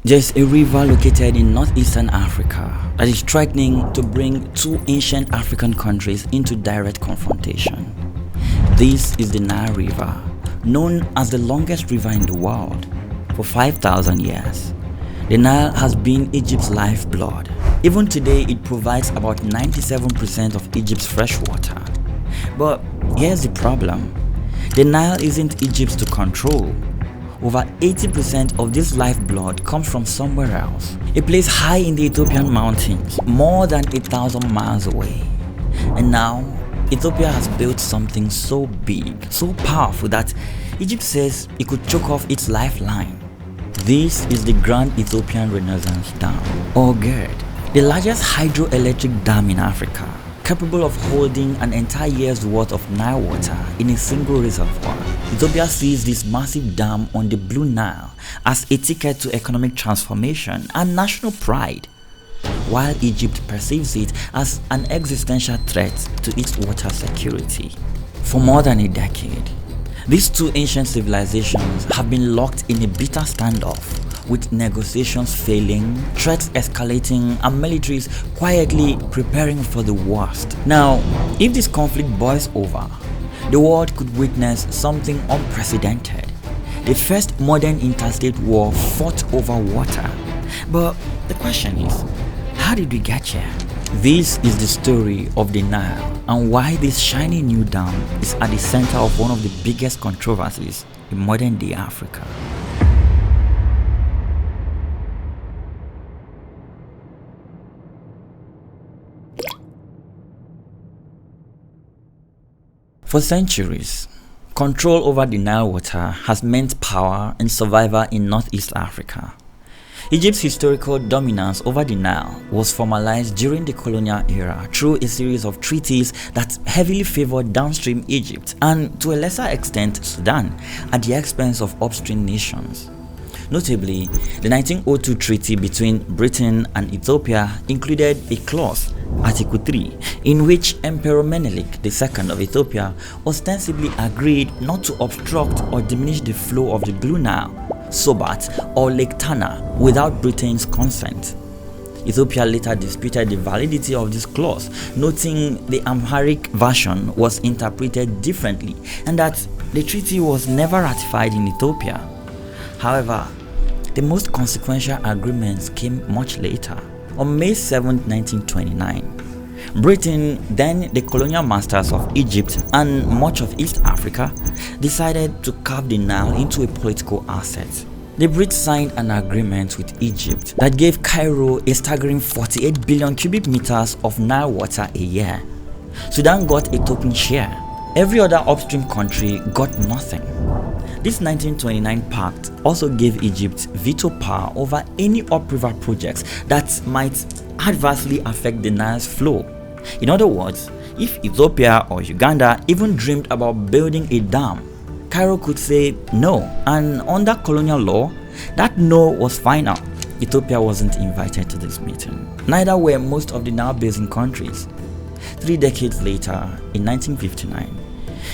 There's a river located in northeastern Africa that is threatening to bring two ancient African countries into direct confrontation. This is the Nile River, known as the longest river in the world. For 5,000 years, the Nile has been Egypt's lifeblood. Even today, it provides about 97% of Egypt's fresh water. But here's the problem. The Nile isn't Egypt's to control. Over 80% of this lifeblood comes from somewhere else, a place high in the Ethiopian mountains, more than 1,000 miles away. And now, Ethiopia has built something so big, so powerful that Egypt says it could choke off its lifeline. This is the Grand Ethiopian Renaissance Dam, or GERD, the largest hydroelectric dam in Africa, capable of holding an entire year's worth of Nile water in a single reservoir. Ethiopia sees this massive dam on the Blue Nile as a ticket to economic transformation and national pride, while Egypt perceives it as an existential threat to its water security. For more than a decade, these two ancient civilizations have been locked in a bitter standoff, with negotiations failing, threats escalating, and militaries quietly preparing for the worst. Now, if this conflict boils over, the world could witness something unprecedented. The first modern interstate war fought over water. But the question is, how did we get here? This is the story of the Nile and why this shiny new dam is at the center of one of the biggest controversies in modern day Africa. For centuries, control over the Nile water has meant power and survival in Northeast Africa. Egypt's historical dominance over the Nile was formalized during the Colonial era through a series of treaties that heavily favored downstream Egypt and, to a lesser extent, Sudan, at the expense of upstream nations. Notably, the 1902 treaty between Britain and Ethiopia included a clause, Article 3, in which Emperor Menelik II of Ethiopia ostensibly agreed not to obstruct or diminish the flow of the Blue Nile, Sobat, or Lake Tana without Britain's consent. Ethiopia later disputed the validity of this clause, noting the Amharic version was interpreted differently and that the treaty was never ratified in Ethiopia. However, the most consequential agreements came much later. On May 7, 1929, Britain, then the colonial masters of Egypt and much of East Africa, decided to carve the Nile into a political asset. The Brits signed an agreement with Egypt that gave Cairo a staggering 48 billion cubic meters of Nile water a year. Sudan got a token share. Every other upstream country got nothing. This 1929 pact also gave Egypt veto power over any upriver projects that might adversely affect the Nile's flow. In other words, if Ethiopia or Uganda even dreamed about building a dam, Cairo could say no, and under colonial law, that no was final. Ethiopia wasn't invited to this meeting. Neither were most of the Nile Basin countries. 3 decades later, in 1959,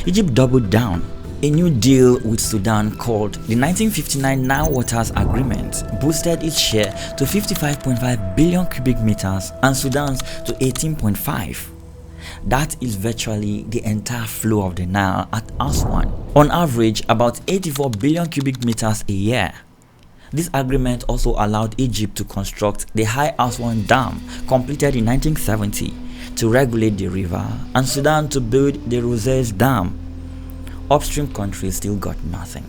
Egypt doubled down. A new deal with Sudan called the 1959 Nile Waters Agreement boosted its share to 55.5 billion cubic meters and Sudan's to 18.5. That is virtually the entire flow of the Nile at Aswan, on average about 84 billion cubic meters a year. This agreement also allowed Egypt to construct the High Aswan Dam, completed in 1970, to regulate the river, and Sudan to build the Roselles Dam. Upstream countries still got nothing.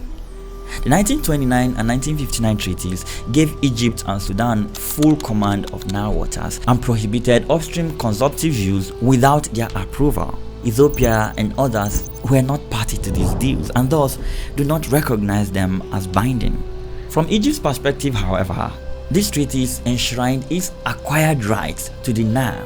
The 1929 and 1959 treaties gave Egypt and Sudan full command of Nile waters and prohibited upstream consumptive use without their approval. Ethiopia and others were not party to these deals and thus do not recognize them as binding. From Egypt's perspective, however, these treaties enshrined its acquired rights to the Nile,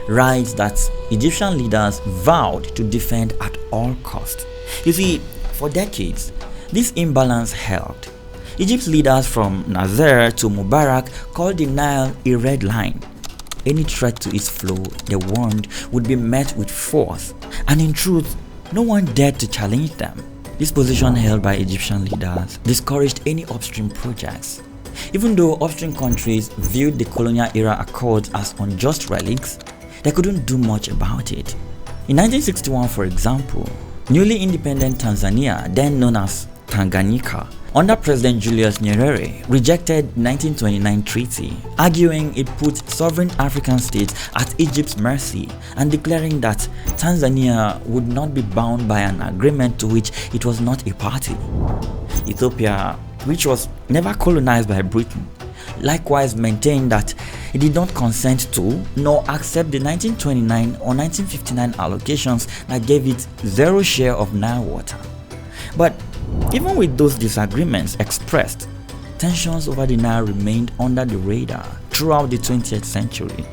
rights that Egyptian leaders vowed to defend at all costs. You see, for decades, this imbalance held. Egypt's leaders from Nasser to Mubarak called the Nile a red line. Any threat to its flow, they warned, would be met with force, and in truth, no one dared to challenge them. This position held by Egyptian leaders discouraged any upstream projects. Even though upstream countries viewed the colonial era accords as unjust relics, they couldn't do much about it. In 1961, for example, newly independent Tanzania, then known as Tanganyika, under President Julius Nyerere, rejected the 1929 treaty, arguing it put sovereign African states at Egypt's mercy and declaring that Tanzania would not be bound by an agreement to which it was not a party. Ethiopia, which was never colonized by Britain, likewise maintained that it did not consent to nor accept the 1929 or 1959 allocations that gave it zero share of Nile water. But even with those disagreements expressed, tensions over the Nile remained under the radar throughout the 20th century.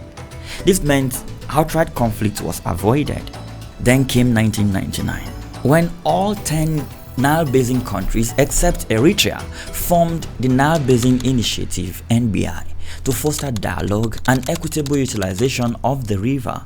This meant outright conflict was avoided. Then came 1999, when all 10 Nile Basin countries except Eritrea formed the Nile Basin Initiative (NBI) to foster dialogue and equitable utilization of the river.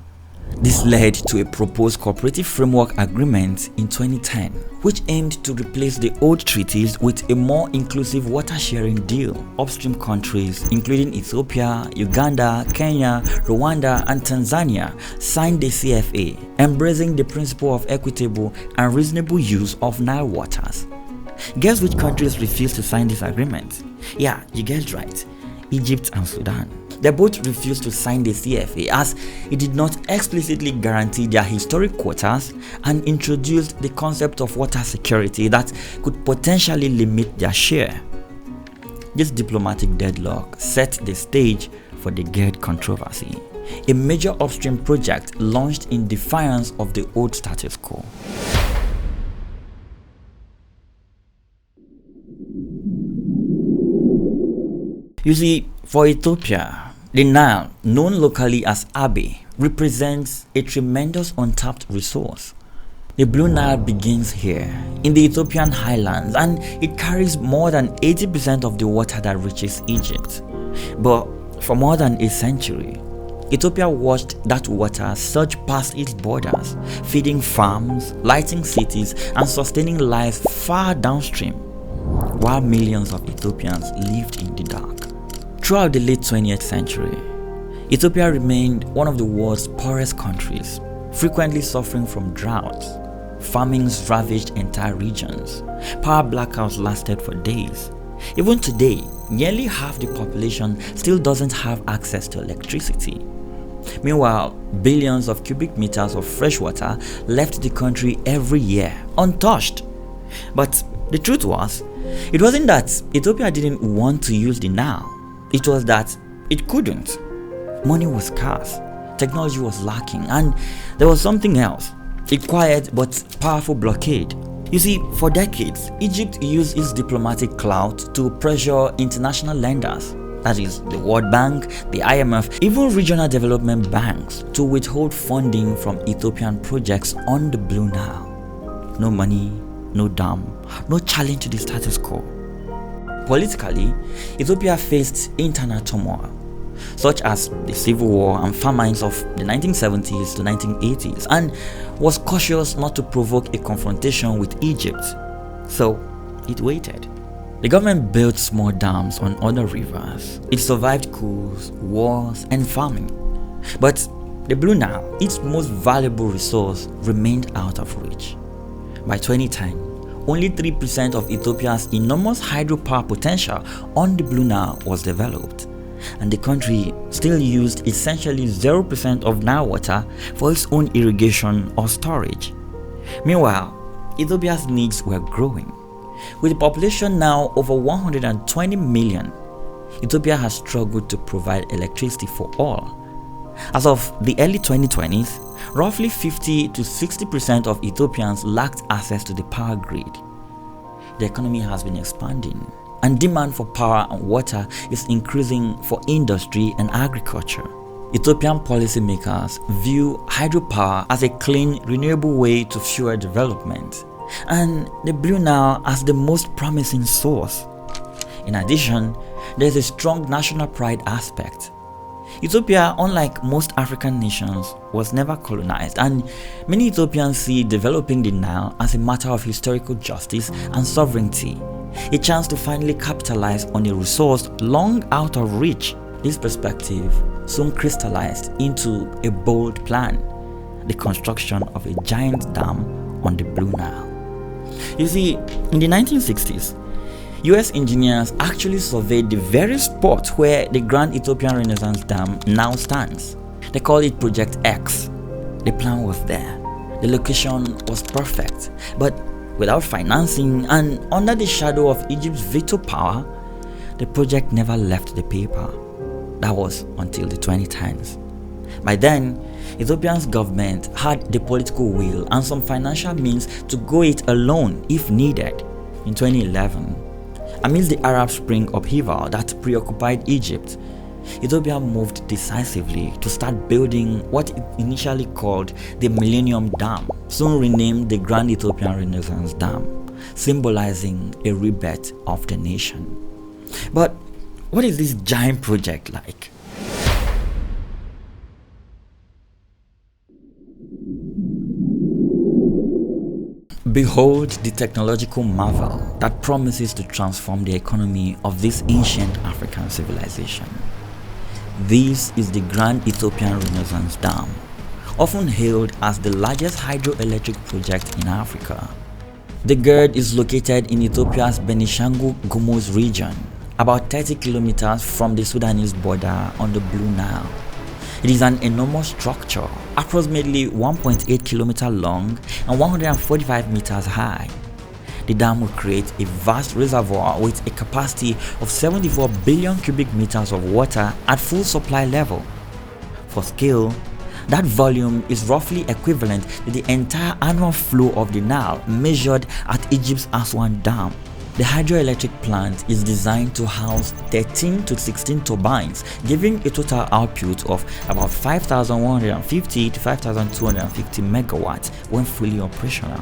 This led to a proposed cooperative framework agreement in 2010, which aimed to replace the old treaties with a more inclusive water-sharing deal. Upstream countries, including Ethiopia, Uganda, Kenya, Rwanda, and Tanzania, signed the CFA, embracing the principle of equitable and reasonable use of Nile waters. Guess which countries refused to sign this agreement? Yeah, you guessed right, Egypt and Sudan. They both refused to sign the CFA as it did not explicitly guarantee their historic quotas and introduced the concept of water security that could potentially limit their share. This diplomatic deadlock set the stage for the GERD controversy, a major upstream project launched in defiance of the old status quo. You see, for Ethiopia, the Nile, known locally as Abe, represents a tremendous untapped resource. The Blue Nile begins here, in the Ethiopian highlands, and it carries more than 80% of the water that reaches Egypt. But for more than a century, Ethiopia watched that water surge past its borders, feeding farms, lighting cities, and sustaining lives far downstream, while millions of Ethiopians lived in the dark. Throughout the late 20th century, Ethiopia remained one of the world's poorest countries, frequently suffering from droughts. Famines ravaged entire regions. Power blackouts lasted for days. Even today, nearly half the population still doesn't have access to electricity. Meanwhile, billions of cubic meters of fresh water left the country every year, untouched. But the truth was, it wasn't that Ethiopia didn't want to use the Nile. It was that it couldn't. Money was scarce, technology was lacking, and there was something else, a quiet but powerful blockade. You see, for decades, Egypt used its diplomatic clout to pressure international lenders, that is, the World Bank, the IMF, even regional development banks, to withhold funding from Ethiopian projects on the Blue Nile. No money, no dam, no challenge to the status quo. Politically, Ethiopia faced internal turmoil, such as the civil war and famines of the 1970s to 1980s, and was cautious not to provoke a confrontation with Egypt, so it waited. The government built small dams on other rivers. It survived coups, wars, and famine. But the Blue Nile, its most valuable resource, remained out of reach. By 2010, only 3% of Ethiopia's enormous hydropower potential on the Blue Nile was developed, and the country still used essentially 0% of Nile water for its own irrigation or storage. Meanwhile, Ethiopia's needs were growing. With the population now over 120 million, Ethiopia has struggled to provide electricity for all. As of the early 2020s, roughly 50 to 60% of Ethiopians lacked access to the power grid. The economy has been expanding, and demand for power and water is increasing for industry and agriculture. Ethiopian policymakers view hydropower as a clean, renewable way to fuel development, and the Blue Nile as the most promising source. In addition, there is a strong national pride aspect. Ethiopia, unlike most African nations, was never colonized, and many Ethiopians see developing the Nile as a matter of historical justice and sovereignty, a chance to finally capitalize on a resource long out of reach. This perspective soon crystallized into a bold plan: the construction of a giant dam on the Blue Nile. You see, in the 1960s, US engineers actually surveyed the very spot where the Grand Ethiopian Renaissance Dam now stands. They call it Project X. The plan was there. The location was perfect, but without financing and under the shadow of Egypt's veto power, the project never left the paper. That was until the 2010s. By then, Ethiopia's government had the political will and some financial means to go it alone if needed. In 2011, amidst the Arab Spring upheaval that preoccupied Egypt, Ethiopia moved decisively to start building what it initially called the Millennium Dam, soon renamed the Grand Ethiopian Renaissance Dam, symbolizing a rebirth of the nation. But what is this giant project like? Behold the technological marvel that promises to transform the economy of this ancient African civilization. This is the Grand Ethiopian Renaissance Dam, often hailed as the largest hydroelectric project in Africa. The GERD is located in Ethiopia's Benishangul-Gumuz region, about 30 kilometers from the Sudanese border on the Blue Nile. It is an enormous structure, approximately 1.8 kilometers long and 145 meters high. The dam will create a vast reservoir with a capacity of 74 billion cubic meters of water at full supply level. For scale, that volume is roughly equivalent to the entire annual flow of the Nile measured at Egypt's Aswan Dam. The hydroelectric plant is designed to house 13 to 16 turbines, giving a total output of about 5,150 to 5,250 megawatts when fully operational.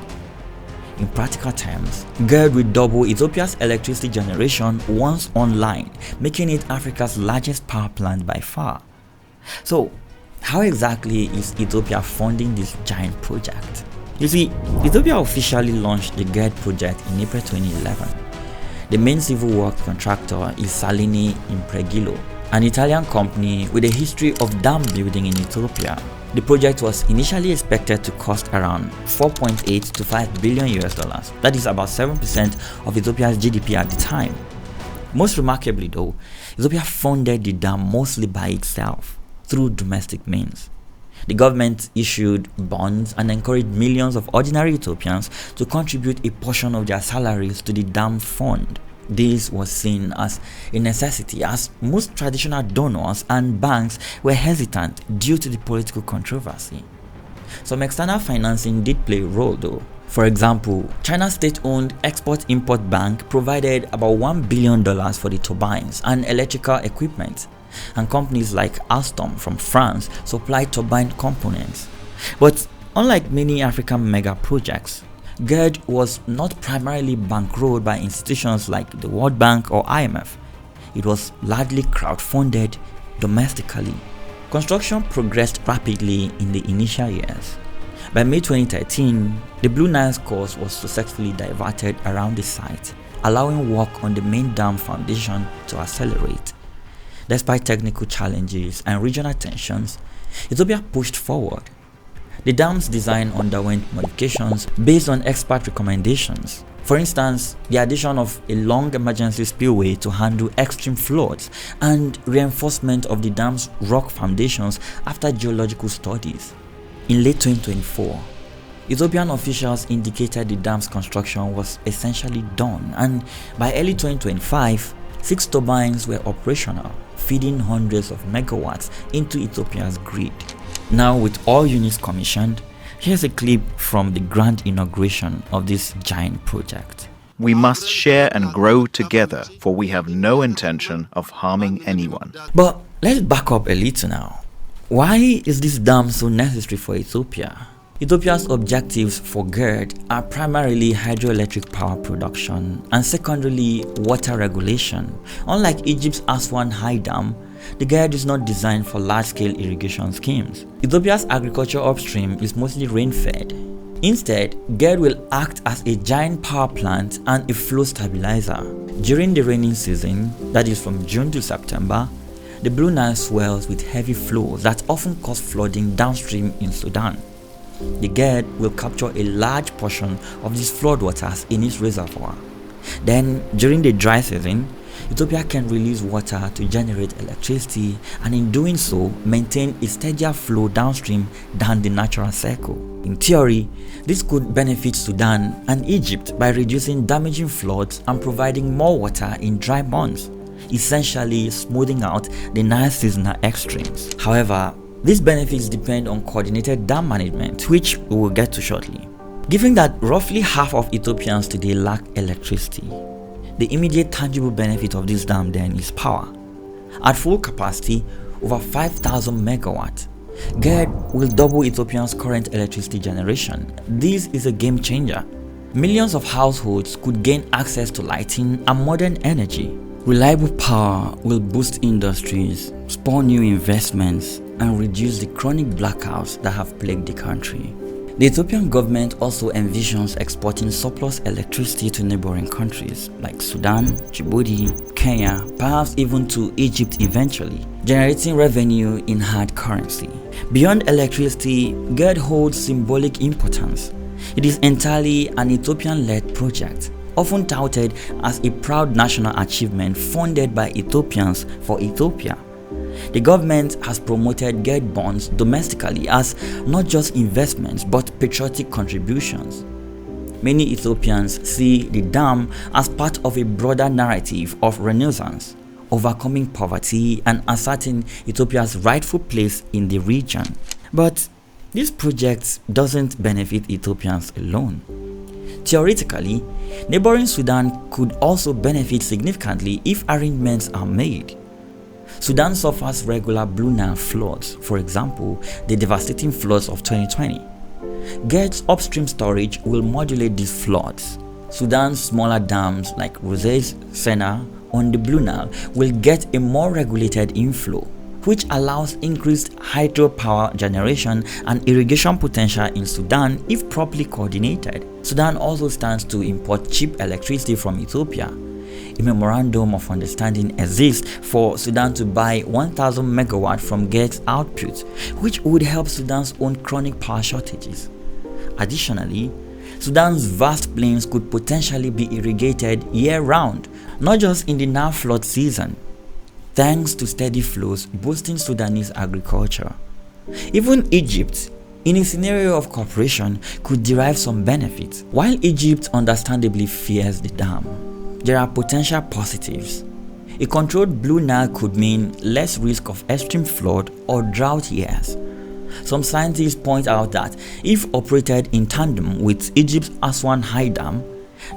In practical terms, GERD will double Ethiopia's electricity generation once online, making it Africa's largest power plant by far. So, how exactly is Ethiopia funding this giant project? You see, Ethiopia officially launched the GERD project in April 2011. The main civil work contractor is Salini Impregilo, an Italian company with a history of dam building in Ethiopia. The project was initially expected to cost around 4.8 to 5 billion US dollars. That is about 7% of Ethiopia's GDP at the time. Most remarkably though, Ethiopia funded the dam mostly by itself through domestic means. The government issued bonds and encouraged millions of ordinary Ethiopians to contribute a portion of their salaries to the dam fund. This was seen as a necessity, as most traditional donors and banks were hesitant due to the political controversy. Some external financing did play a role though. For example, China's state-owned Export-Import Bank provided about $1 billion for the turbines and electrical equipment, and companies like Alstom from France supplied turbine components. But unlike many African mega projects, GERD was not primarily bankrolled by institutions like the World Bank or IMF. It was largely crowdfunded domestically. Construction progressed rapidly in the initial years. By May 2013, the Blue Nile's course was successfully diverted around the site, allowing work on the main dam foundation to accelerate. Despite technical challenges and regional tensions, Ethiopia pushed forward. The dam's design underwent modifications based on expert recommendations. For instance, the addition of a long emergency spillway to handle extreme floods and reinforcement of the dam's rock foundations after geological studies. In late 2024, Ethiopian officials indicated the dam's construction was essentially done, and by early 2025, 6 turbines were operational, feeding hundreds of megawatts into Ethiopia's grid. Now, with all units commissioned, here's a clip from the grand inauguration of this giant project. We must share and grow together, for we have no intention of harming anyone. But let's back up a little now. Why is this dam so necessary for Ethiopia? Ethiopia's objectives for GERD are primarily hydroelectric power production and secondarily water regulation. Unlike Egypt's Aswan High Dam, the GERD is not designed for large-scale irrigation schemes. Ethiopia's agriculture upstream is mostly rain-fed. Instead, GERD will act as a giant power plant and a flow stabilizer. During the rainy season, that is from June to September, the Blue Nile swells with heavy flows that often cause flooding downstream in Sudan. The GERD will capture a large portion of these floodwaters in its reservoir. Then, during the dry season, Ethiopia can release water to generate electricity, and in doing so, maintain a steadier flow downstream than the natural cycle. In theory, this could benefit Sudan and Egypt by reducing damaging floods and providing more water in dry months, essentially smoothing out the Nile seasonal extremes. However, these benefits depend on coordinated dam management, which we will get to shortly. Given that roughly half of Ethiopians today lack electricity, the immediate tangible benefit of this dam then is power. At full capacity, over 5,000 megawatts, GERD will double Ethiopia's current electricity generation. This is a game changer. Millions of households could gain access to lighting and modern energy. Reliable power will boost industries, spur new investments, and reduce the chronic blackouts that have plagued the country. The Ethiopian government also envisions exporting surplus electricity to neighboring countries like Sudan, Djibouti, Kenya, perhaps even to Egypt eventually, generating revenue in hard currency. Beyond electricity, GERD holds symbolic importance. It is entirely an Ethiopian-led project, often touted as a proud national achievement funded by Ethiopians for Ethiopia. The government has promoted GERD bonds domestically as not just investments but patriotic contributions. Many Ethiopians see the dam as part of a broader narrative of renaissance, overcoming poverty and asserting Ethiopia's rightful place in the region. But this project doesn't benefit Ethiopians alone. Theoretically, neighboring Sudan could also benefit significantly if arrangements are made. Sudan suffers regular Blue Nile floods, for example, the devastating floods of 2020. GERD's upstream storage will modulate these floods. Sudan's smaller dams like Rose's, Sena on the Blue Nile will get a more regulated inflow, which allows increased hydropower generation and irrigation potential in Sudan if properly coordinated. Sudan also stands to import cheap electricity from Ethiopia. A memorandum of understanding exists for Sudan to buy 1,000 megawatts from GERD's output, which would help Sudan's own chronic power shortages. Additionally, Sudan's vast plains could potentially be irrigated year-round, not just in the now flood season, thanks to steady flows boosting Sudanese agriculture. Even Egypt, in a scenario of cooperation, could derive some benefits. While Egypt understandably fears the dam, there are potential positives. A controlled Blue Nile could mean less risk of extreme flood or drought years. Some scientists point out that if operated in tandem with Egypt's Aswan High Dam,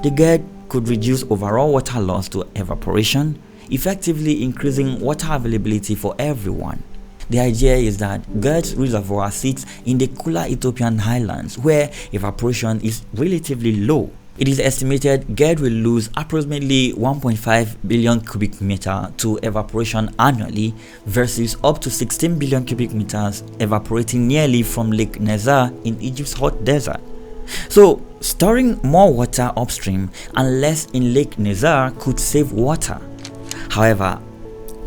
the GERD could reduce overall water loss to evaporation, effectively increasing water availability for everyone. The idea is that GERD's reservoir sits in the cooler Ethiopian highlands where evaporation is relatively low. It is estimated GERD will lose approximately 1.5 billion cubic meters to evaporation annually versus up to 16 billion cubic meters evaporating nearly from Lake Nasser in Egypt's hot desert. So, storing more water upstream and less in Lake Nasser could save water. However,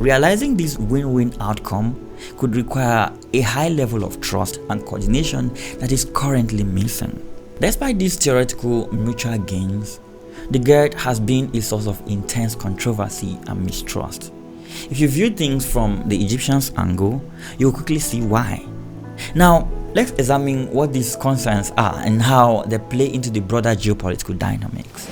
realizing this win-win outcome could require a high level of trust and coordination that is currently missing. Despite these theoretical mutual gains, the GERD has been a source of intense controversy and mistrust. If you view things from the Egyptians' angle, you'll quickly see why. Now, let's examine what these concerns are and how they play into the broader geopolitical dynamics.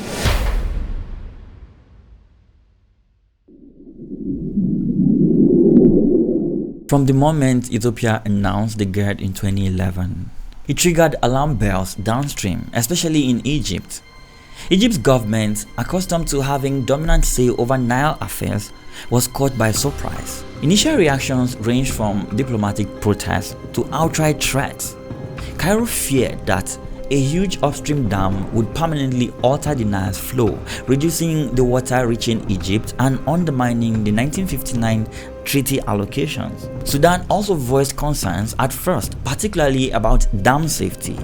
From the moment Ethiopia announced the GERD in 2011, it triggered alarm bells downstream, especially in Egypt. Egypt's government, accustomed to having dominant say over Nile affairs, was caught by surprise. Initial reactions ranged from diplomatic protests to outright threats. Cairo feared that a huge upstream dam would permanently alter the Nile's flow, reducing the water reaching Egypt and undermining the 1959 treaty allocations. Sudan also voiced concerns at first, particularly about dam safety.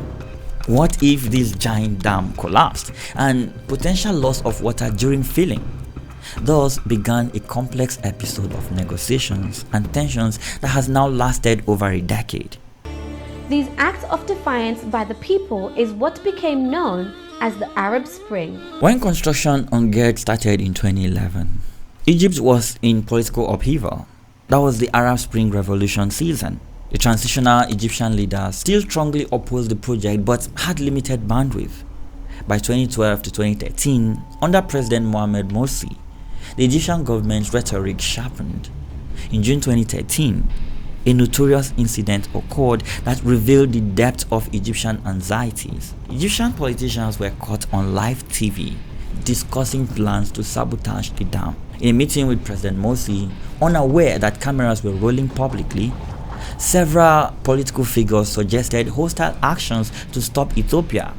What if this giant dam collapsed and potential loss of water during filling? Thus began a complex episode of negotiations and tensions that has now lasted over a decade. These acts of defiance by the people is what became known as the Arab Spring. When construction on GERD started in 2011, Egypt was in political upheaval. That was the Arab Spring Revolution season. The transitional Egyptian leaders still strongly opposed the project but had limited bandwidth. By 2012 to 2013, under President Mohamed Morsi, the Egyptian government's rhetoric sharpened. In June 2013, a notorious incident occurred that revealed the depth of Egyptian anxieties. Egyptian politicians were caught on live TV discussing plans to sabotage the dam. In a meeting with President Morsi, unaware that cameras were rolling publicly, several political figures suggested hostile actions to stop Ethiopia,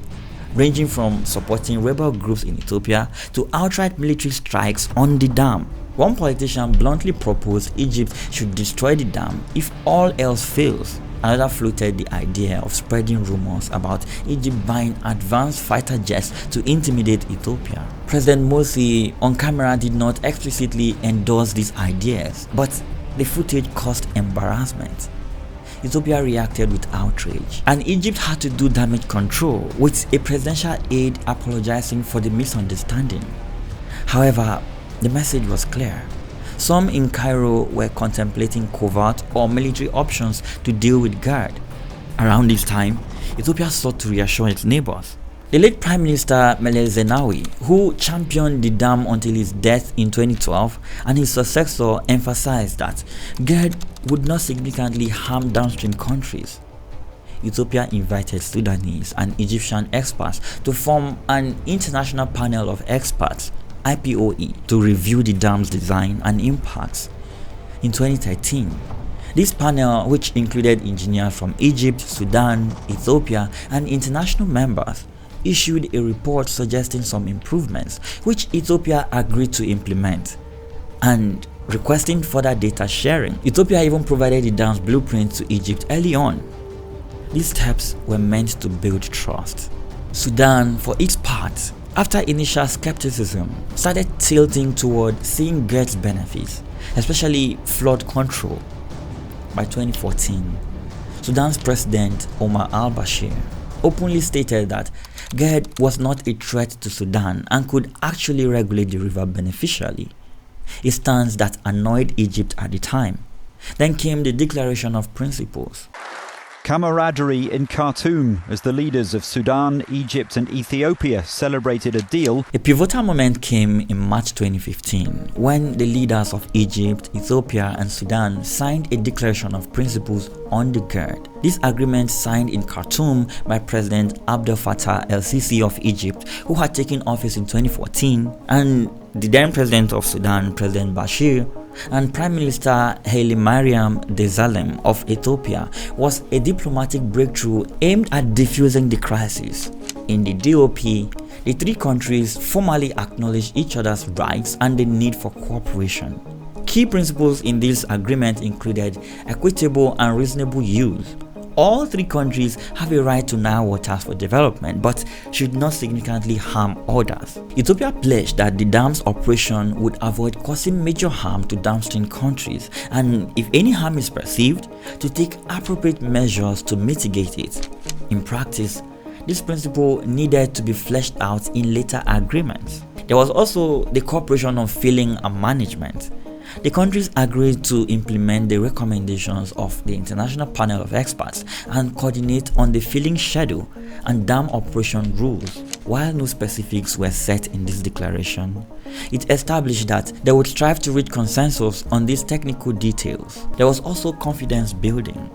ranging from supporting rebel groups in Ethiopia to outright military strikes on the dam. One politician bluntly proposed Egypt should destroy the dam if all else fails. Another floated the idea of spreading rumors about Egypt buying advanced fighter jets to intimidate Ethiopia. President Morsi on camera did not explicitly endorse these ideas, but the footage caused embarrassment. Ethiopia reacted with outrage, and Egypt had to do damage control, with a presidential aide apologizing for the misunderstanding. However, the message was clear. Some in Cairo were contemplating covert or military options to deal with GERD. Around this time, Ethiopia sought to reassure its neighbors. The late Prime Minister Meles Zenawi, who championed the dam until his death in 2012, and his successor emphasized that GERD would not significantly harm downstream countries. Ethiopia invited Sudanese and Egyptian experts to form an international panel of experts, IPOE, to review the dam's design and impacts. In 2013, this panel, which included engineers from Egypt, Sudan, Ethiopia, and international members, issued a report suggesting some improvements, which Ethiopia agreed to implement, and requesting further data sharing. Ethiopia even provided the dam's blueprint to Egypt early on. These steps were meant to build trust. Sudan, for its part, after initial skepticism, started tilting toward seeing GERD's benefits, especially flood control. By 2014, Sudan's President Omar al-Bashir openly stated that GERD was not a threat to Sudan and could actually regulate the river beneficially, a stance that annoyed Egypt at the time. Then came the Declaration of Principles. Camaraderie in Khartoum as the leaders of Sudan, Egypt and Ethiopia celebrated a deal. A pivotal moment came in March 2015 when the leaders of Egypt, Ethiopia and Sudan signed a Declaration of Principles on the GERD. This agreement, signed in Khartoum by President Abdel Fattah el-Sisi of Egypt, who had taken office in 2014, and the then President of Sudan, President Bashir, and Prime Minister Haile Mariam Desalegn of Ethiopia, was a diplomatic breakthrough aimed at diffusing the crisis. In the DOP, the three countries formally acknowledged each other's rights and the need for cooperation. Key principles in this agreement included equitable and reasonable use. All three countries have a right to Nile waters for development, but should not significantly harm others. Ethiopia pledged that the dam's operation would avoid causing major harm to downstream countries, and if any harm is perceived, to take appropriate measures to mitigate it. In practice, this principle needed to be fleshed out in later agreements. There was also the cooperation on filling and management. The countries agreed to implement the recommendations of the International Panel of Experts and coordinate on the filling schedule and dam operation rules. While no specifics were set in this declaration, it established that they would strive to reach consensus on these technical details. There was also confidence building.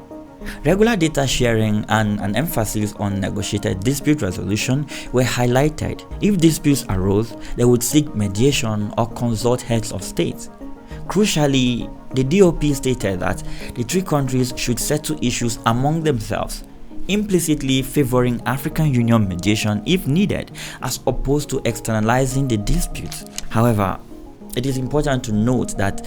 Regular data sharing and an emphasis on negotiated dispute resolution were highlighted. If disputes arose, they would seek mediation or consult heads of state. Crucially, the DOP stated that the three countries should settle issues among themselves, implicitly favoring African Union mediation if needed, as opposed to externalizing the disputes. However, it is important to note that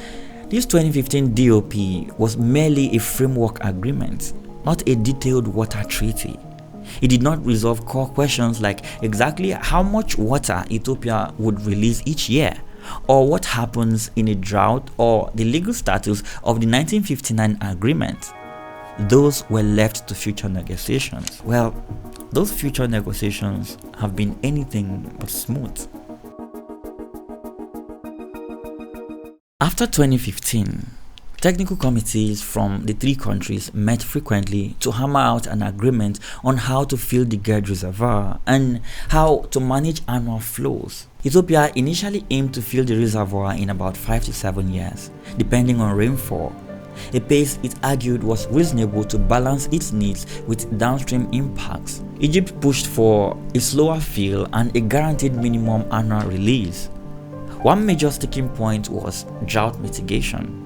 this 2015 DOP was merely a framework agreement, not a detailed water treaty. It did not resolve core questions like exactly how much water Ethiopia would release each year, or what happens in a drought, or the legal status of the 1959 agreement. Those were left to future negotiations. Well, those future negotiations have been anything but smooth. After 2015, technical committees from the three countries met frequently to hammer out an agreement on how to fill the GERD reservoir and how to manage annual flows. Ethiopia initially aimed to fill the reservoir in about 5 to 7 years, depending on rainfall, a pace it argued was reasonable to balance its needs with downstream impacts. Egypt pushed for a slower fill and a guaranteed minimum annual release. One major sticking point was drought mitigation.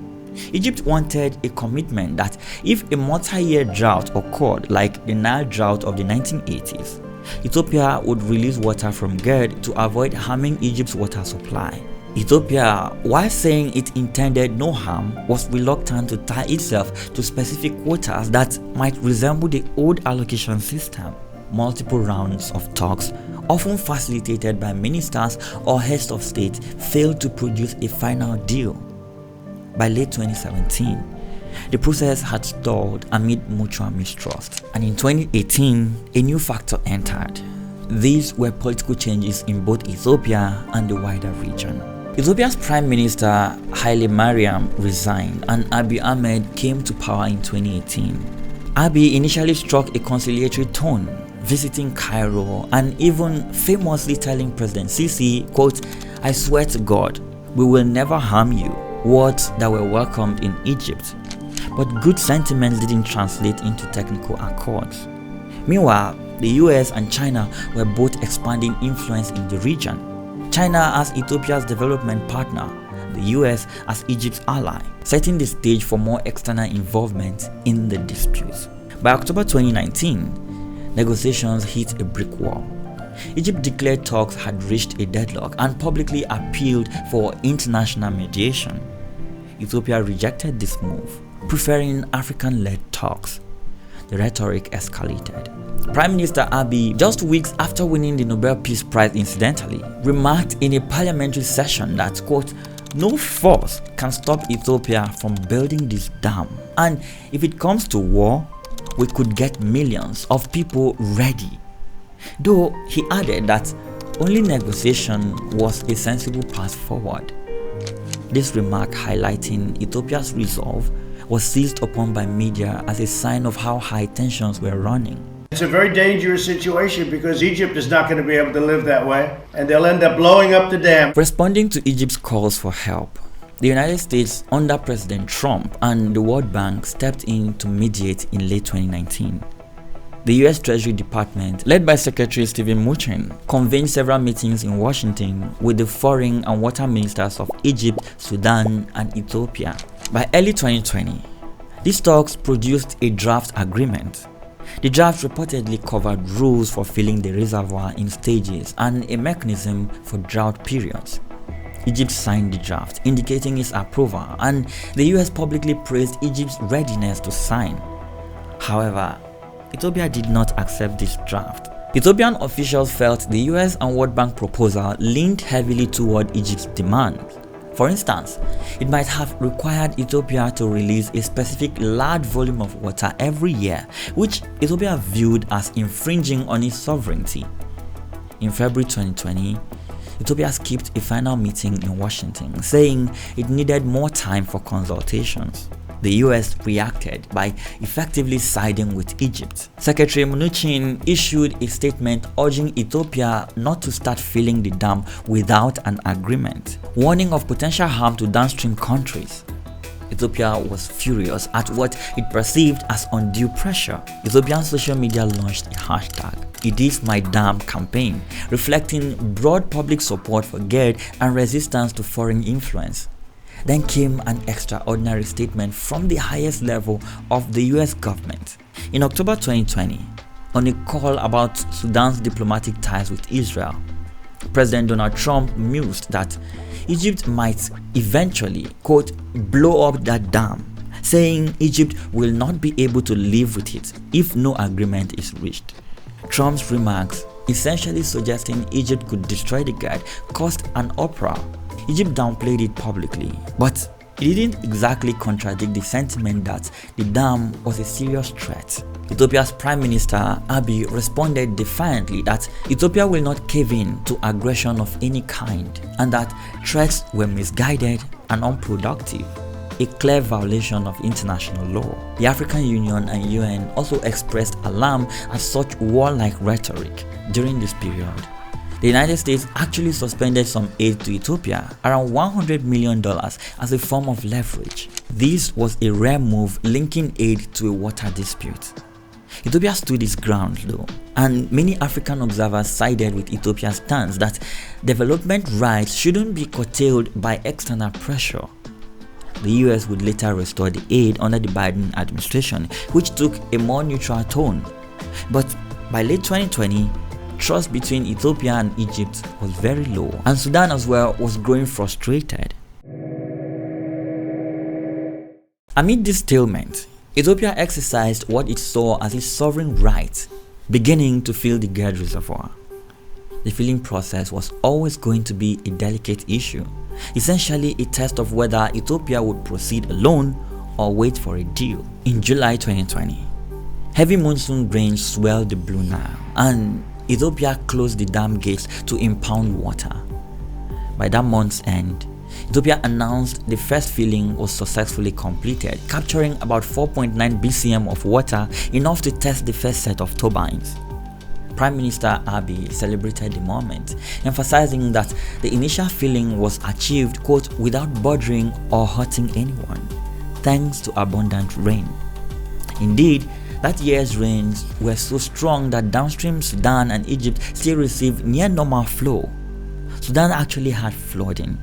Egypt wanted a commitment that if a multi-year drought occurred, like the Nile drought of the 1980s, Ethiopia would release water from GERD to avoid harming Egypt's water supply. Ethiopia, while saying it intended no harm, was reluctant to tie itself to specific quotas that might resemble the old allocation system. Multiple rounds of talks, often facilitated by ministers or heads of state, failed to produce a final deal. By late 2017, the process had stalled amid mutual mistrust, and in 2018, a new factor entered. These were political changes in both Ethiopia and the wider region. Ethiopia's Prime Minister Haile Mariam resigned and Abiy Ahmed came to power in 2018. Abiy initially struck a conciliatory tone, visiting Cairo and even famously telling President Sisi, quote, "I swear to God, we will never harm you," words that were welcomed in Egypt. But good sentiments didn't translate into technical accords. Meanwhile, the US and China were both expanding influence in the region. China as Ethiopia's development partner, the US as Egypt's ally, setting the stage for more external involvement in the dispute. By October 2019, negotiations hit a brick wall. Egypt declared talks had reached a deadlock and publicly appealed for international mediation. Ethiopia rejected this move, preferring African-led talks. The rhetoric escalated. Prime Minister Abiy, just weeks after winning the Nobel Peace Prize incidentally, remarked in a parliamentary session that, quote, "No force can stop Ethiopia from building this dam, and if it comes to war, we could get millions of people ready." Though he added that only negotiation was a sensible path forward. This remark, highlighting Ethiopia's resolve, was seized upon by media as a sign of how high tensions were running. It's a very dangerous situation because Egypt is not going to be able to live that way, and they'll end up blowing up the dam. Responding to Egypt's calls for help, the United States under President Trump and the World Bank stepped in to mediate in late 2019. The US Treasury Department, led by Secretary Stephen Mnuchin, convened several meetings in Washington with the foreign and water ministers of Egypt, Sudan, and Ethiopia. By early 2020, these talks produced a draft agreement. The draft reportedly covered rules for filling the reservoir in stages and a mechanism for drought periods. Egypt signed the draft, indicating its approval, and the US publicly praised Egypt's readiness to sign. However, Ethiopia did not accept this draft. Ethiopian officials felt the US and World Bank proposal leaned heavily toward Egypt's demands. For instance, it might have required Ethiopia to release a specific large volume of water every year, which Ethiopia viewed as infringing on its sovereignty. In February 2020, Ethiopia skipped a final meeting in Washington, saying it needed more time for consultations. The US reacted by effectively siding with Egypt. Secretary Mnuchin issued a statement urging Ethiopia not to start filling the dam without an agreement, warning of potential harm to downstream countries. Ethiopia was furious at what it perceived as undue pressure. Ethiopian social media launched a hashtag, #ItIsMyDam campaign, reflecting broad public support for GERD and resistance to foreign influence. Then came an extraordinary statement from the highest level of the US government. In October 2020, on a call about Sudan's diplomatic ties with Israel, President Donald Trump mused that Egypt might eventually, quote, "blow up that dam," saying Egypt will not be able to live with it if no agreement is reached. Trump's remarks, essentially suggesting Egypt could destroy the GERD, caused an uproar. Egypt downplayed it publicly, but it didn't exactly contradict the sentiment that the dam was a serious threat. Ethiopia's Prime Minister Abiy responded defiantly that Ethiopia will not cave in to aggression of any kind and that threats were misguided and unproductive, a clear violation of international law. The African Union and UN also expressed alarm at such warlike rhetoric during this period. The United States actually suspended some aid to Ethiopia, around $100 million, as a form of leverage. This was a rare move linking aid to a water dispute. Ethiopia stood its ground though, and many African observers sided with Ethiopia's stance that development rights shouldn't be curtailed by external pressure. The US would later restore the aid under the Biden administration, which took a more neutral tone. But by late 2020, trust between Ethiopia and Egypt was very low, and Sudan as well was growing frustrated. Amid this stalemate, Ethiopia exercised what it saw as its sovereign right, beginning to fill the GERD reservoir. The filling process was always going to be a delicate issue, essentially a test of whether Ethiopia would proceed alone or wait for a deal. In July 2020, heavy monsoon rains swelled the Blue Nile, and Ethiopia closed the dam gates to impound water. By that month's end, Ethiopia announced the first filling was successfully completed, capturing about 4.9 BCM of water, enough to test the first set of turbines. Prime Minister Abiy celebrated the moment, emphasizing that the initial filling was achieved, quote, without bothering or hurting anyone, thanks to abundant rain. Indeed, that year's rains were so strong that downstream Sudan and Egypt still received near normal flow. Sudan actually had flooding,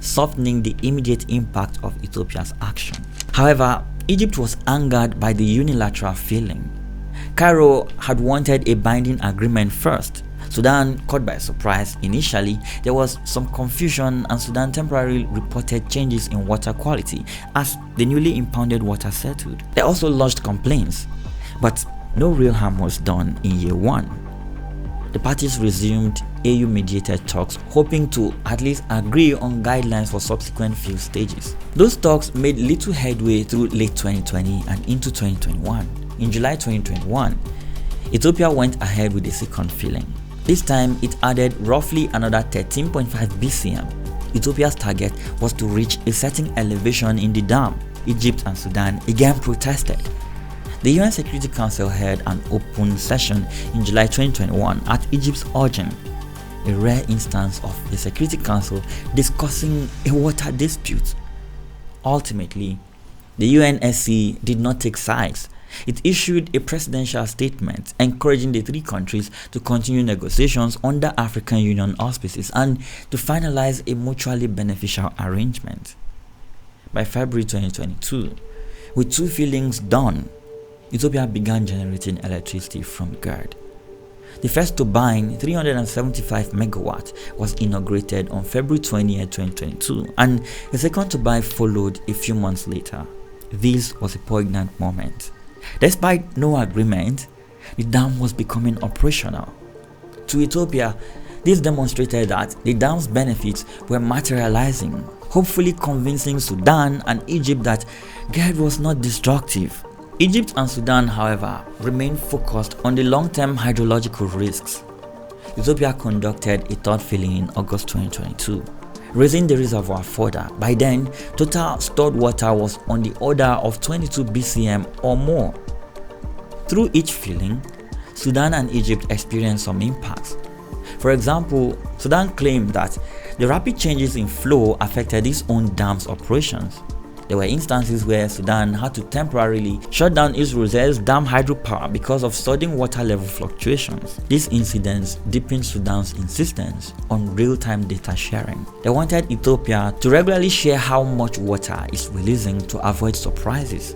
softening the immediate impact of Ethiopia's action. However, Egypt was angered by the unilateral filling. Cairo had wanted a binding agreement first. Sudan caught by surprise. Initially, there was some confusion and Sudan temporarily reported changes in water quality as the newly impounded water settled. They also lodged complaints, but no real harm was done in year one. The parties resumed AU-mediated talks, hoping to at least agree on guidelines for subsequent field stages. Those talks made little headway through late 2020 and into 2021. In July 2021, Ethiopia went ahead with the second filling. This time, it added roughly another 13.5 BCM. Ethiopia's target was to reach a certain elevation in the dam. Egypt and Sudan again protested. The UN Security Council held an open session in July 2021 at Egypt's urging, a rare instance of the Security Council discussing a water dispute. Ultimately, the UNSC did not take sides. It issued a presidential statement encouraging the three countries to continue negotiations under African Union auspices and to finalize a mutually beneficial arrangement. By February 2022, with two fillings done, Ethiopia began generating electricity from GERD. The first turbine, 375 megawatt, was inaugurated on February 20, 2022, and the second turbine followed a few months later. This was a poignant moment. Despite no agreement, the dam was becoming operational. To Ethiopia, this demonstrated that the dam's benefits were materializing, hopefully convincing Sudan and Egypt that GERD was not destructive. Egypt and Sudan, however, remained focused on the long-term hydrological risks. Ethiopia conducted a third filling in August 2022, raising the reservoir further. By then, total stored water was on the order of 22 BCM or more. Through each filling, Sudan and Egypt experienced some impacts. For example, Sudan claimed that the rapid changes in flow affected its own dam's operations. There were instances where Sudan had to temporarily shut down its reserves dam hydropower because of sudden water level fluctuations. These incidents deepened Sudan's insistence on real-time data sharing. They wanted Ethiopia to regularly share how much water is releasing to avoid surprises.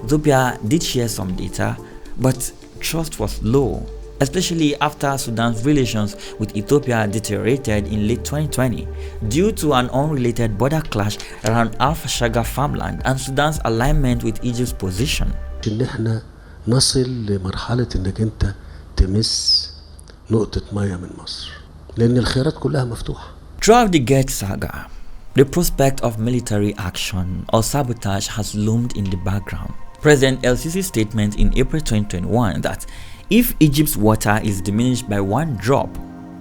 Ethiopia did share some data, but trust was low, especially after Sudan's relations with Ethiopia deteriorated in late 2020 due to an unrelated border clash around Al-Fashaga farmland and Sudan's alignment with Egypt's position. إن إحنا نصل لمرحلة إنك أنت تمس نقطة مية من مصر لأن الخيارات كلها مفتوحة. Throughout the GERD saga, the prospect of military action or sabotage has loomed in the background. President El-Sisi's statement in April 2021 that if Egypt's water is diminished by one drop,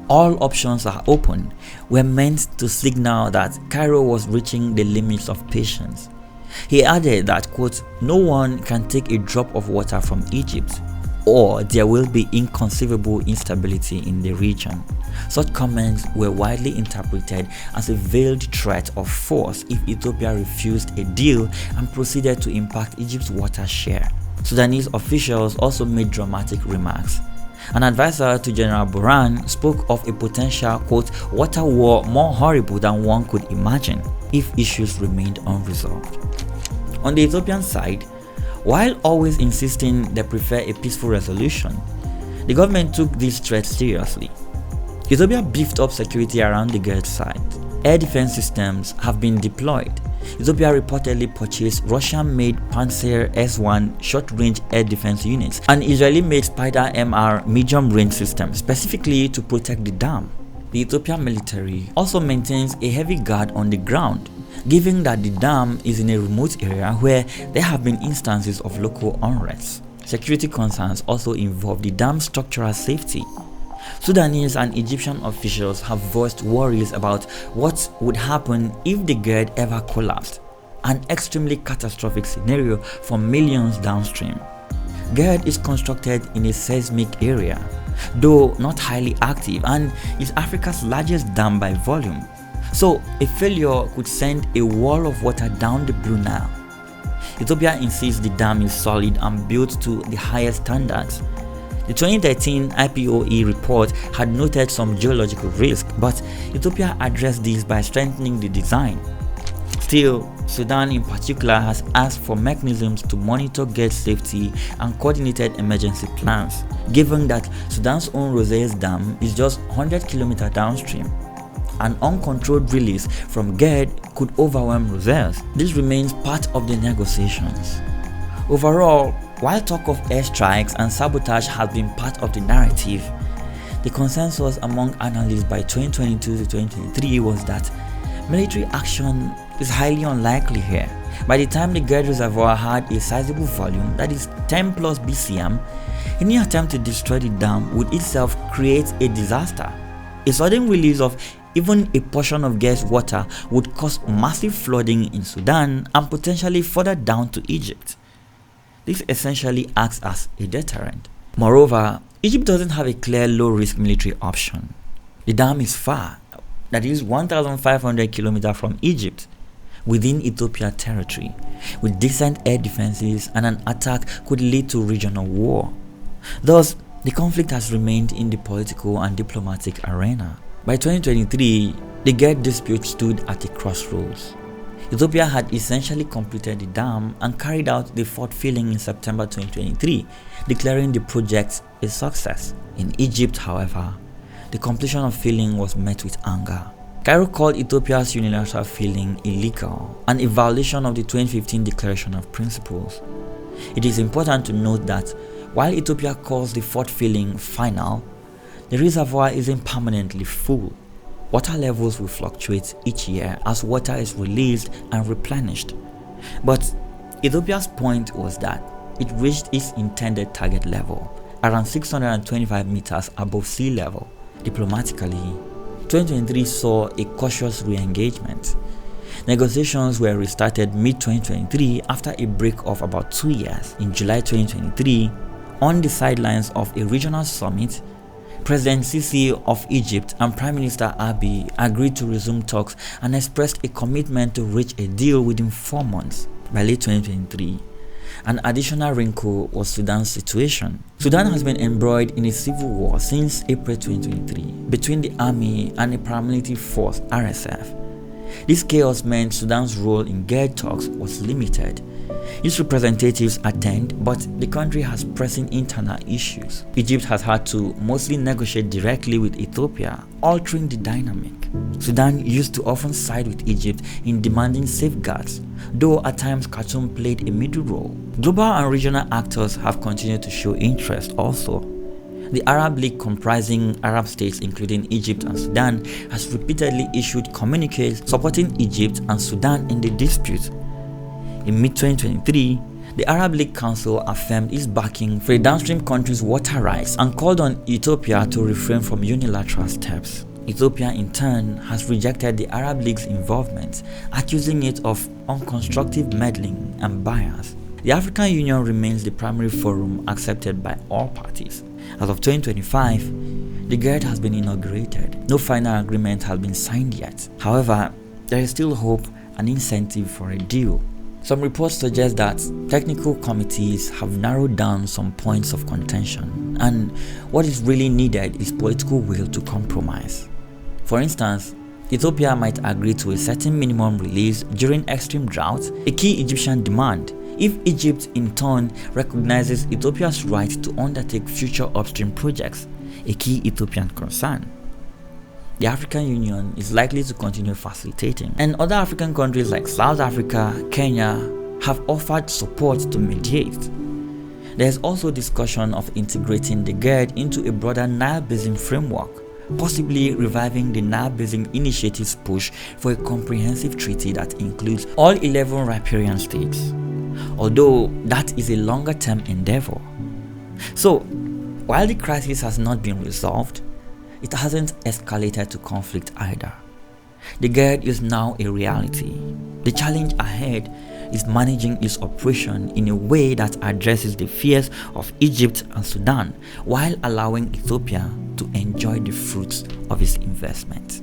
all options are open, were meant to signal that Cairo was reaching the limits of patience. He added that, quote, "No one can take a drop of water from Egypt, or there will be inconceivable instability in the region." Such comments were widely interpreted as a veiled threat of force if Ethiopia refused a deal and proceeded to impact Egypt's water share. Sudanese officials also made dramatic remarks. An advisor to General Burhan spoke of a potential, quote, "water war more horrible than one could imagine" if issues remained unresolved. On the Ethiopian side, while always insisting they prefer a peaceful resolution, the government took this threat seriously. Ethiopia beefed up security around the GERD site. Air defense systems have been deployed. Ethiopia reportedly purchased Russian-made Panzer S-1 short-range air defense units and Israeli-made Spider-MR medium-range system specifically to protect the dam. The Ethiopian military also maintains a heavy guard on the ground, given that the dam is in a remote area where there have been instances of local unrest. Security concerns also involve the dam's structural safety. Sudanese and Egyptian officials have voiced worries about what would happen if the GERD ever collapsed, an extremely catastrophic scenario for millions downstream. GERD is constructed in a seismic area, though not highly active, and is Africa's largest dam by volume. So a failure could send a wall of water down the Blue Nile. Ethiopia insists the dam is solid and built to the highest standards. The 2013 IPOE report had noted some geological risk, but Ethiopia addressed this by strengthening the design. Still, Sudan in particular has asked for mechanisms to monitor GERD safety and coordinated emergency plans, given that Sudan's own Rosales Dam is just 100 km downstream. An uncontrolled release from GERD could overwhelm Rosales. This remains part of the negotiations. Overall, while talk of airstrikes and sabotage has been part of the narrative, the consensus among analysts by 2022 to 2023 was that military action is highly unlikely here. By the time the GERD reservoir had a sizable volume, that is 10 plus BCM, any attempt to destroy the dam would itself create a disaster. A sudden release of even a portion of GERD's water would cause massive flooding in Sudan and potentially further down to Egypt. This essentially acts as a deterrent. Moreover, Egypt doesn't have a clear low-risk military option. The dam is far, that is 1,500 km from Egypt, within Ethiopia territory, with decent air defenses, and an attack could lead to regional war. Thus, the conflict has remained in the political and diplomatic arena. By 2023, the GERD dispute stood at a crossroads. Ethiopia had essentially completed the dam and carried out the fourth filling in September 2023, declaring the project a success. In Egypt, however, the completion of filling was met with anger. Cairo called Ethiopia's unilateral filling illegal and a violation of the 2015 Declaration of Principles. It is important to note that while Ethiopia calls the fourth filling final, the reservoir isn't permanently full. Water levels will fluctuate each year as water is released and replenished. But Ethiopia's point was that it reached its intended target level, around 625 meters above sea level. Diplomatically, 2023 saw a cautious re-engagement. Negotiations were restarted mid-2023 after a break of about 2 years. In July 2023, on the sidelines of a regional summit, President Sisi of Egypt and Prime Minister Abiy agreed to resume talks and expressed a commitment to reach a deal within 4 months. By late 2023, an additional wrinkle was Sudan's situation. Sudan has been embroiled in a civil war since April 2023 between the army and a paramilitary force, RSF. This chaos meant Sudan's role in GERD talks was limited. Its representatives attend, but the country has pressing internal issues. Egypt has had to mostly negotiate directly with Ethiopia, altering the dynamic. Sudan used to often side with Egypt in demanding safeguards, though at times Khartoum played a middle role. Global and regional actors have continued to show interest also. The Arab League, comprising Arab states including Egypt and Sudan, has repeatedly issued communiques supporting Egypt and Sudan in the dispute. In mid-2023, the Arab League Council affirmed its backing for the downstream country's water rights and called on Ethiopia to refrain from unilateral steps. Ethiopia, in turn, has rejected the Arab League's involvement, accusing it of unconstructive meddling and bias. The African Union remains the primary forum accepted by all parties. As of 2025, the GERD has been inaugurated. No final agreement has been signed yet. However, there is still hope and incentive for a deal. Some reports suggest that technical committees have narrowed down some points of contention, and what is really needed is political will to compromise. For instance, Ethiopia might agree to a certain minimum release during extreme drought, a key Egyptian demand, if Egypt in turn recognizes Ethiopia's right to undertake future upstream projects, a key Ethiopian concern. The African Union is likely to continue facilitating, and other African countries like South Africa, Kenya have offered support to mediate. There is also discussion of integrating the GERD into a broader Nile Basin framework, possibly reviving the Nile Basin Initiative's push for a comprehensive treaty that includes all 11 riparian states, although that is a longer-term endeavor. So, while the crisis has not been resolved, it hasn't escalated to conflict either. The GERD is now a reality. The challenge ahead is managing its operation in a way that addresses the fears of Egypt and Sudan while allowing Ethiopia to enjoy the fruits of its investment.